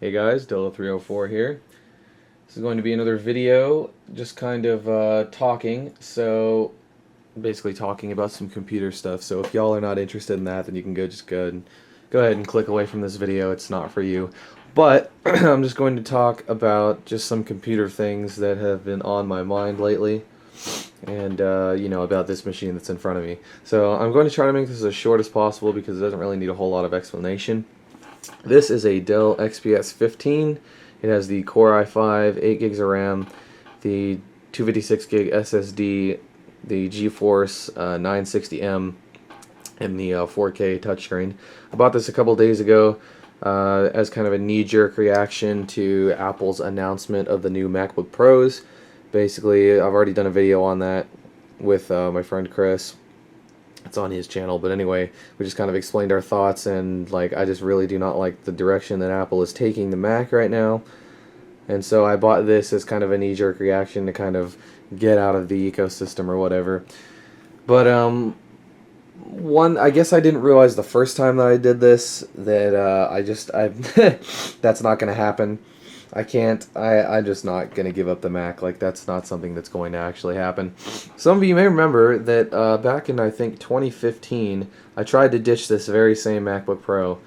Hey guys, Dolo304 here. This is going to be another video, just kind of talking, so basically talking about some computer stuff. So if y'all are not interested in that, then you can go ahead and click away from this video. It's not for you. But I'm just going to talk about just some computer things that have been on my mind lately, and you know, about this machine that's in front of me. So I'm going to try to make this as short as possible because it doesn't really need a whole lot of explanation. This is a Dell XPS 15. It has the Core i5, 8 gigs of RAM, the 256 gig SSD, the GeForce 960M, and the 4K touchscreen. I bought this a couple days ago as kind of a knee-jerk reaction to Apple's announcement of the new MacBook Pros. Basically, I've already done a video on that with my friend Chris. It's on his channel, but anyway, we just kind of explained our thoughts, and like, I just really do not like the direction that Apple is taking the Mac right now, and so I bought this as kind of a knee-jerk reaction to kind of get out of the ecosystem or whatever. But I guess I didn't realize the first time that I did this that that's not going to happen. I'm just not going to give up the Mac. Like, that's not something that's going to actually happen. Some of you may remember that back in, I think, 2015, I tried to ditch this very same MacBook Pro.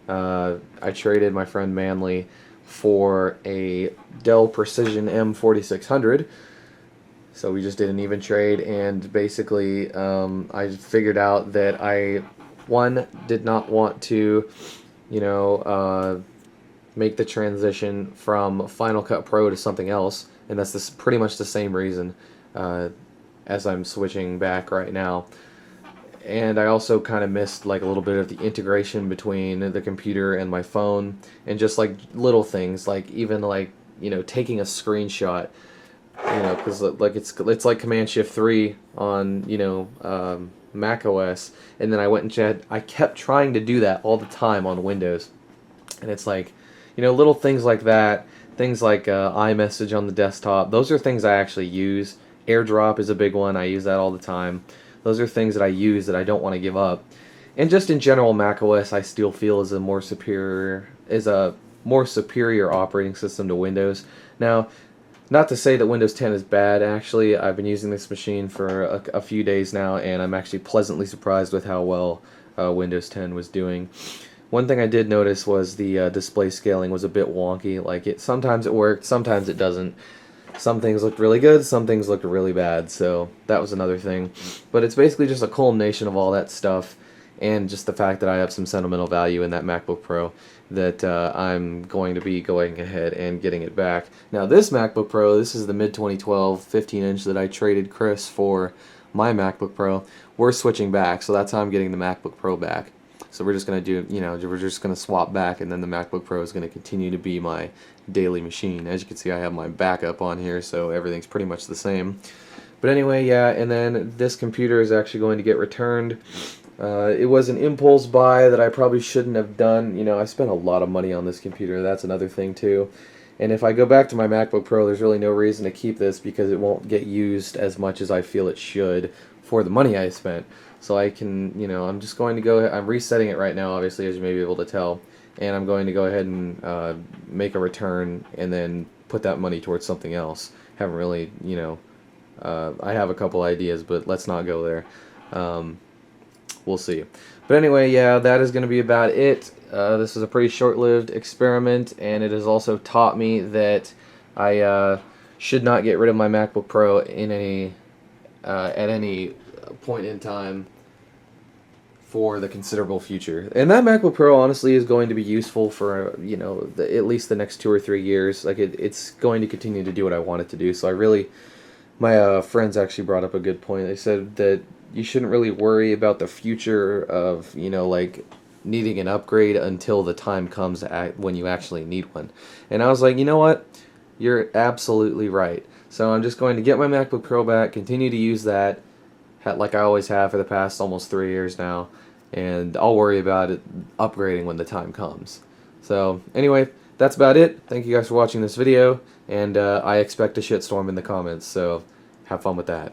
I traded my friend Manley for a Dell Precision M4600. So we just did an even trade, and basically I figured out that I, one, did not want to, you know, make the transition from Final Cut Pro to something else, and that's pretty much the same reason as I'm switching back right now. And I also kind of missed like a little bit of the integration between the computer and my phone, and just like little things, like even like, you know, taking a screenshot, you know, because like it's like Command Shift 3 on, you know, Mac OS, and then I kept trying to do that all the time on Windows, and it's like, you know, little things like that, things like iMessage on the desktop, those are things I actually use. AirDrop is a big one, I use that all the time. Those are things that I use that I don't want to give up. And just in general, macOS I still feel is a more superior operating system to Windows. Now, not to say that Windows 10 is bad, actually. I've been using this machine for a few days now, and I'm actually pleasantly surprised with how well Windows 10 was doing. One thing I did notice was the display scaling was a bit wonky. Like, sometimes it worked, sometimes it doesn't. Some things looked really good, some things looked really bad, so that was another thing. But it's basically just a culmination of all that stuff, and just the fact that I have some sentimental value in that MacBook Pro, that I'm going to be going ahead and getting it back. Now this MacBook Pro, this is the mid-2012 15-inch that I traded Chris for my MacBook Pro. We're switching back, so that's how I'm getting the MacBook Pro back. So we're just going to do, you know, we're just going to swap back, and then the MacBook Pro is going to continue to be my daily machine. As you can see, I have my backup on here, so everything's pretty much the same. But anyway, yeah, and then this computer is actually going to get returned. It was an impulse buy that I probably shouldn't have done. You know, I spent a lot of money on this computer. That's another thing, too. And if I go back to my MacBook Pro, there's really no reason to keep this because it won't get used as much as I feel it should for the money I spent. So I can, you know, I'm just going to go ahead, I'm resetting it right now, obviously, as you may be able to tell, and I'm going to go ahead and make a return and then put that money towards something else. Haven't really, you know, I have a couple ideas, but let's not go there. We'll see. But anyway, yeah, that is going to be about it. This is a pretty short-lived experiment, and it has also taught me that I should not get rid of my MacBook Pro in at any point in time for the considerable future. And that MacBook Pro honestly is going to be useful for, you know, at least the next 2 or 3 years. Like, it's going to continue to do what I want it to do. So I really, my friends actually brought up a good point. They said that you shouldn't really worry about the future of, you know, like, needing an upgrade until the time comes when you actually need one. And I was like, you know what? You're absolutely right. So I'm just going to get my MacBook Pro back, continue to use that, like I always have for the past almost 3 years now, and I'll worry about it upgrading when the time comes. So anyway, that's about it. Thank you guys for watching this video, and I expect a shitstorm in the comments, so have fun with that.